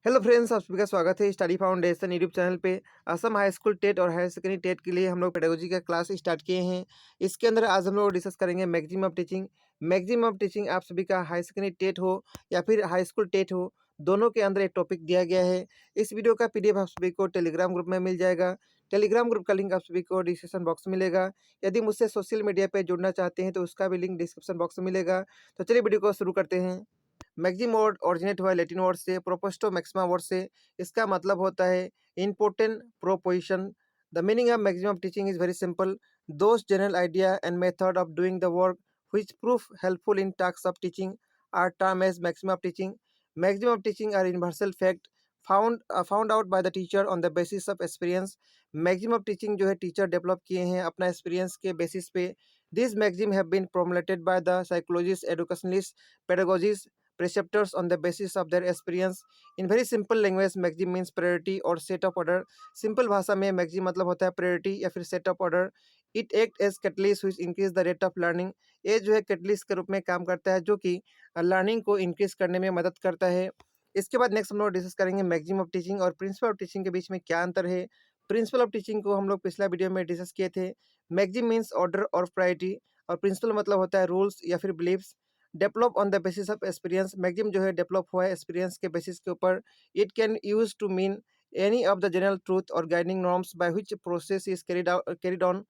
Hello friends, आप सभी का स्वागत है स्टडी फाउंडेशन यूट्यूब चैनल पे। असम हाई स्कूल टेट और हायर सेकेंडरी टेट के लिए हम लोग पेडागोजी का क्लास स्टार्ट किए हैं। इसके अंदर आज हम लोग डिस्कस करेंगे maximum of teaching. Maximum of teaching आप सभी का हाई सेकेंडरी टेट हो या फिर हाई स्कूल टेट हो, दोनों के अंदर एक टॉपिक दिया गया है। इस वीडियो का पीडीएफ आप सभी को टेलीग्राम ग्रुप में मिल जाएगा। टेलीग्राम ग्रुप का लिंक आप सभी को डिस्क्रिप्शन बॉक्स में मिलेगा। यदि मुझसे सोशल मीडिया पर जुड़ना चाहते हैं तो उसका भी लिंक डिस्क्रिप्शन बॉक्स में मिलेगा। तो चलिए वीडियो को शुरू करते हैं। मैक्सिम वर्ड ओरिजिनेट हुआ है लैटिन वर्ड से, प्रोपोस्टो मैक्सिमा वर्ड से। इसका मतलब होता है important proposition. The meaning of maximum teaching is very simple. Those general idea and method of doing the work which prove helpful in tasks of teaching are termed as maximum of teaching. Maximum of teaching are universal fact found out by the teacher on the basis of experience. Maximum of teaching जो है teacher develop किए हैं अपना experience के basis पे। This maxim have been promulgated by the psychologists, educationalists, pedagogists, preceptors on the basis of their experience. In very simple language, maxim means priority और set of order. Simple भाषा में maxim मतलब होता है priority या फिर set of order. It act as catalyst which increase the rate of learning. ये जो है कैटलिस्ट के रूप में काम करता है जो कि लर्निंग को इंक्रीज करने में मदद करता है। इसके बाद नेक्स्ट हम लोग डिस्कस करेंगे मैक्सिम ऑफ टीचिंग और प्रिंसिपल ऑफ टीचिंग के बीच में क्या अंतर है। प्रिंसिपल ऑफ टीचिंग को हम लोग पिछला वीडियो में डिस्कस किए थे। मैक्सिम मीन्स ऑर्डर और प्रायोरिटी और प्रिंसिपल मतलब होता है रूल्स या फिर beliefs. Develop on the basis of experience, maxim जो है डेवलप हुआ है एक्सपीरियंस के बेसिस के ऊपर। It can use to mean any of the general truth और guiding norms by which process is carried on.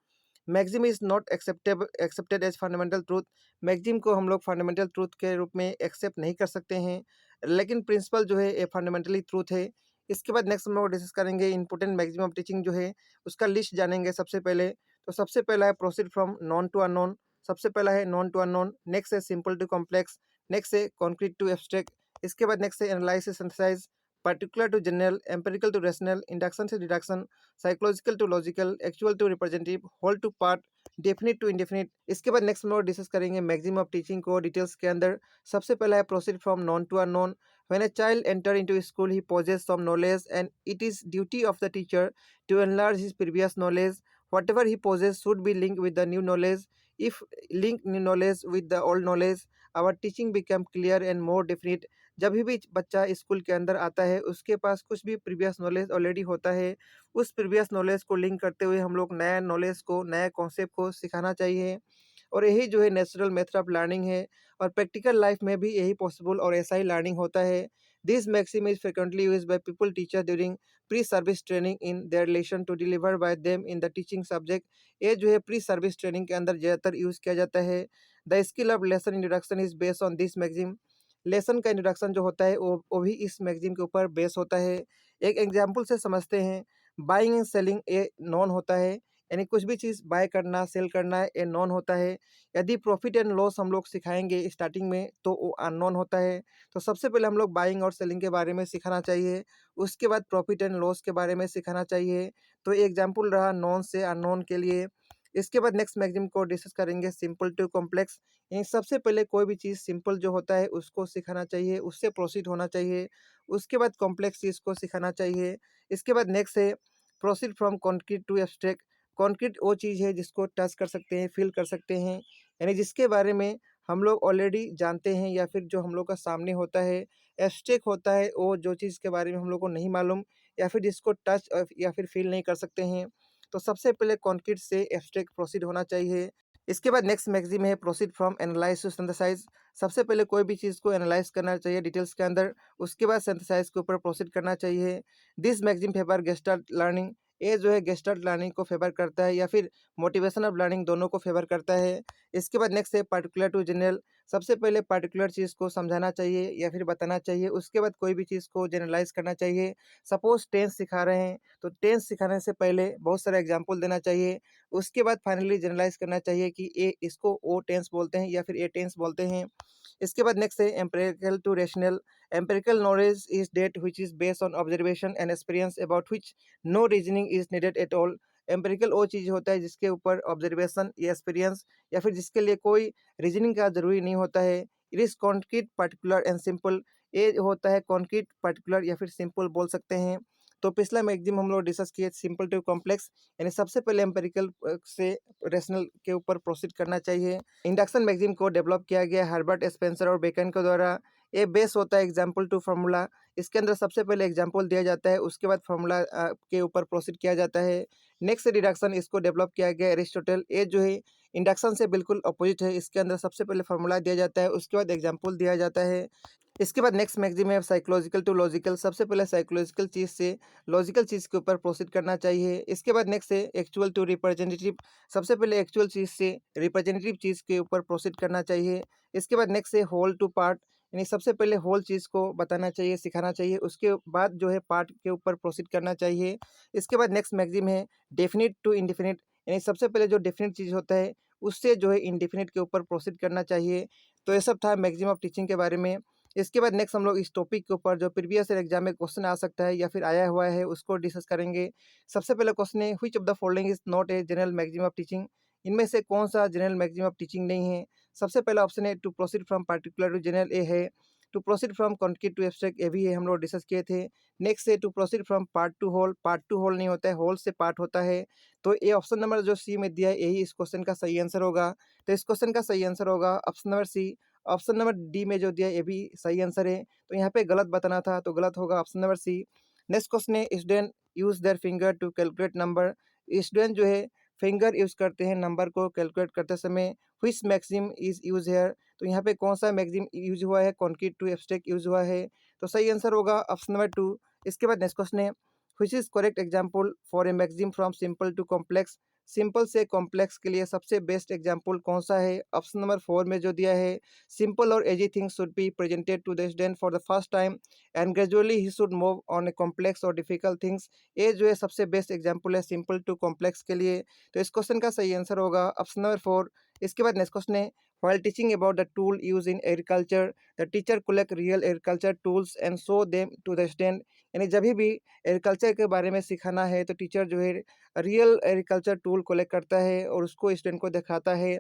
Maxim is not accepted as fundamental truth. Maxim को हम लोग फंडामेंटल ट्रूथ के रूप में एक्सेप्ट नहीं कर सकते हैं, लेकिन प्रिंसिपल जो है ये फंडामेंटली ट्रूथ है। इसके बाद नेक्स्ट हम लोग डिस्कस करेंगे इंपोर्टेंट मैक्सिमम ऑफ टीचिंग जो है उसका लिस्ट जानेंगे सबसे पहले। तो सबसे पहला है proceed from known to unknown. सबसे पहला है नॉन टू अननोन। नेक्स्ट है सिंपल टू कॉम्प्लेक्स। नेक्स्ट है कॉन्क्रीट टू एब्स्ट्रैक्ट। इसके बाद नेक्स्ट है analysis synthesize. Particular to general, empirical to rational, induction से deduction, psychological to logical, actual to representative, whole to part, definite to indefinite. इसके बाद next हम लोग discuss करेंगे मैक्सिमम ऑफ टीचिंग को डिटेल्स के अंदर। सबसे पहला है proceed from known to unknown. When a child enter into school he possesses some knowledge and it is duty of the teacher to enlarge his previous knowledge. Whatever he possesses should be linked with the new knowledge. If link new knowledge with the old knowledge, our teaching become clear and more definite. जब भी बच्चा school के अंदर आता है उसके पास कुछ भी प्रीवियस नॉलेज ऑलरेडी होता है, उस प्रीवियस नॉलेज को लिंक करते हुए हम लोग नया नॉलेज को, नया कॉन्सेप्ट को सिखाना चाहिए। और यही जो है नेचुरल मेथड ऑफ लर्निंग है और प्रैक्टिकल लाइफ में भी यही पॉसिबल और ऐसा ही लर्निंग होता है। This maxim is frequently use by people teacher during pre service training in their relation to deliver by them in the teaching subject. ये जो है प्री सर्विस ट्रेनिंग के अंदर ज़्यादातर यूज़ किया जाता है। The skill of lesson introduction is based on this maxim. Lesson का इंट्रोडक्शन जो होता है वो भी इस मैगज़ीन के ऊपर बेस होता है। एक एग्जांपल से समझते हैं। Buying and selling a non होता है, यानी कुछ भी चीज़ बाय करना, सेल करना ए नॉन होता है। यदि प्रॉफिट एंड लॉस हम लोग सिखाएँगे स्टार्टिंग में तो वो अननोन होता है। तो सबसे पहले हम लोग बाइंग और सेलिंग के बारे में सिखाना चाहिए, उसके बाद प्रॉफिट एंड लॉस के बारे में सिखाना चाहिए। तो ये एग्जांपल रहा नॉन से अननोन के लिए। इसके बाद नेक्स्ट मैगज़ीन को डिस्कस करेंगे सिंपल टू कॉम्प्लेक्स। सबसे पहले कोई भी चीज़ सिंपल जो होता है उसको सिखाना चाहिए, उससे प्रोसीड होना चाहिए। उसके बाद कॉम्प्लेक्स चीज़ को सिखाना चाहिए। इसके बाद नेक्स्ट है proceed from concrete to abstract. Concrete वो चीज़ है जिसको टच कर सकते हैं, फ़ील कर सकते हैं, यानी जिसके बारे में हम लोग ऑलरेडी जानते हैं या फिर जो हम लोग का सामने होता है। एब्स्ट्रैक्ट होता है वो जो चीज़ के बारे में हम लोग को नहीं मालूम या फिर जिसको टच या फिर फ़ील नहीं कर सकते हैं। तो सबसे पहले कॉन्क्रीट से एब्स्ट्रैक्ट प्रोसीड होना चाहिए। इसके बाद नेक्स्ट मैगज़ीन है proceed from analyse to synthesise. सबसे पहले कोई भी चीज़ को एनालाइज करना चाहिए डिटेल्स के अंदर, उसके बाद सिंथेसाइज के ऊपर प्रोसीड करना चाहिए। This maxim favour gestalt learning. ये जो है गेस्टर्ट लर्निंग को फेवर करता है या फिर मोटिवेशन ऑफ लर्निंग, दोनों को फेवर करता है। इसके बाद नेक्स्ट है पार्टिकुलर टू जनरल। सबसे पहले पार्टिकुलर चीज़ को समझाना चाहिए या फिर बताना चाहिए, उसके बाद कोई भी चीज़ को जनरलाइज करना चाहिए। सपोज टेंस सिखा रहे हैं तो टेंस सिखाने से पहले बहुत सारा एग्जाम्पल देना चाहिए, उसके बाद फाइनली जनरलाइज करना चाहिए कि ये इसको ओ टेंस बोलते हैं या फिर ए टेंस बोलते हैं। इसके बाद नेक्स्ट है empirical to rational. Empirical knowledge is that which is based on observation and experience about which no reasoning is needed at all. Empirical वो चीज़ होता है जिसके ऊपर ऑब्जर्वेशन या एक्सपीरियंस या फिर जिसके लिए कोई रीजनिंग का ज़रूरी नहीं होता है। It is concrete, particular and simple. ये होता है कॉन्क्रीट, पर्टिकुलर या फिर सिंपल बोल सकते हैं। तो पिछला मैगज़ीन हम लोग डिस्कस किए सिंपल टू कॉम्प्लेक्स, यानी सबसे पहले एम्पिरिकल से रैशनल के ऊपर प्रोसीड करना चाहिए। इंडक्शन मैगज़ीन को डेवलप किया गया हर्बर्ट स्पेंसर और बेकन के द्वारा। ये बेस होता है एग्जाम्पल टू फार्मूला। इसके अंदर सबसे पहले एग्जाम्पल दिया जाता है, उसके बाद फॉर्मूला के ऊपर प्रोसीड किया जाता है। नेक्स्ट रिडक्शन, इसको डेवलप किया गया एरिस्टोटल। ये जो है इंडक्शन से बिल्कुल अपोजिट है। इसके अंदर सबसे पहले फॉर्मूला दिया जाता है, उसके बाद एग्जाम्पल दिया जाता है। इसके बाद नेक्स्ट मैगजीम है साइकोलॉजिकल टू लॉजिकल। सबसे पहले साइकोलॉजिकल चीज़ से लॉजिकल चीज़ के ऊपर प्रोसीड करना चाहिए। इसके बाद नेक्स्ट है एक्चुअल टू रिप्रेजेंटेटिव। सबसे पहले एक्चुअल चीज़ से रिप्रेजेंटेटिव चीज़ के ऊपर प्रोसीड करना चाहिए। इसके बाद नेक्स्ट है होल टू पार्ट, यानी सबसे पहले होल चीज़ को बताना चाहिए, सिखाना चाहिए। उसके बाद जो है पार्ट के ऊपर प्रोसीड करना चाहिए। इसके बाद नेक्स्ट मैगजीम है डेफिनिट टू इंडेफिनिट, यानी सबसे पहले जो डेफिनिट चीज़ होता है उससे जो है इंडेफिनिट के ऊपर प्रोसीड करना चाहिए। तो ये सब था मैगजीम ऑफ टीचिंग के बारे में। इसके बाद नेक्स्ट हम लोग इस टॉपिक के ऊपर जो प्रीवियस ईयर एग्जाम में क्वेश्चन आ सकता है या फिर आया हुआ है उसको डिस्कस करेंगे। सबसे पहले क्वेश्चन है which of the following is not a general maxim of teaching. इनमें से कौन सा जनरल मैगजीम ऑफ टीचिंग नहीं है। सबसे पहला ऑप्शन है to proceed from particular to general, A है। To proceed from concrete to abstract, ये भी है, हम लोग डिस्कस किए थे। नेक्स्ट है to proceed from part to whole. Part to whole नहीं होता है, होल से पार्ट होता है। तो ये ऑप्शन नंबर जो सी में दिया है यही इस क्वेश्चन का सही आंसर होगा। तो इस क्वेश्चन का सही आंसर होगा option number C. Option number D में जो दिया है ये भी सही आंसर है। तो यहाँ पे गलत बताना था, तो गलत होगा option number C. Next question है student use their finger to calculate number. Student जो है फिंगर यूज करते हैं नंबर को कैलकुलेट करते समय। Which maxim is use here, तो यहाँ पे कौन सा मैक्सिम यूज हुआ है, कॉन्क्रीट टू एब्स्ट्रैक्ट यूज हुआ है। तो सही आंसर होगा ऑप्शन नंबर टू। इसके बाद नेक्स्ट क्वेश्चन है which is correct example for a maxim from simple to complex. Simple से कॉम्प्लेक्स के लिए सबसे बेस्ट एग्जाम्पल कौन सा है। ऑप्शन नंबर फोर में जो दिया है सिंपल और easy things should be presented to the student for the first time and gradually he should move on a complex or difficult things। ये जो है सबसे बेस्ट एग्जांपल है सिंपल टू कॉम्प्लेक्स के लिए। तो इस क्वेश्चन का सही आंसर होगा ऑप्शन नंबर फोर। इसके बाद नेक्स्ट क्वेश्चन है while teaching about the tool used in agriculture the teacher collect real agriculture tools and show them to the student। यानी जब भी एग्रीकल्चर के बारे में सिखाना है तो टीचर जो है रियल एग्रीकल्चर टूल कलेक्ट करता है और उसको स्टूडेंट को दिखाता है।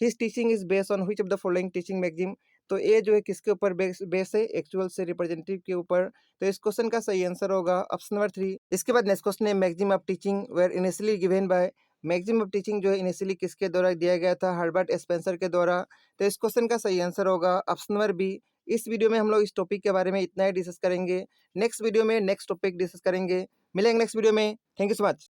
His teaching is based on which of the following teaching maxim. तो ये जो है किसके ऊपर बेस है, एक्चुअल से रिप्रेजेंटेटिव के ऊपर। तो इस क्वेश्चन का सही आंसर होगा ऑप्शन नंबर थ्री। इसके बाद नेक्स्ट क्वेश्चन है maxim of teaching were initially given by. Maxim of teaching जो है इनिशियली किसके द्वारा दिया गया था, हर्बर्ट स्पेंसर के द्वारा। तो इस क्वेश्चन का सही आंसर होगा ऑप्शन नंबर बी। इस वीडियो में हम लोग इस टॉपिक के बारे में इतना ही डिस्कस करेंगे। नेक्स्ट वीडियो में नेक्स्ट टॉपिक डिस्कस करेंगे। मिलेंगे नेक्स्ट वीडियो में। Thank you so much.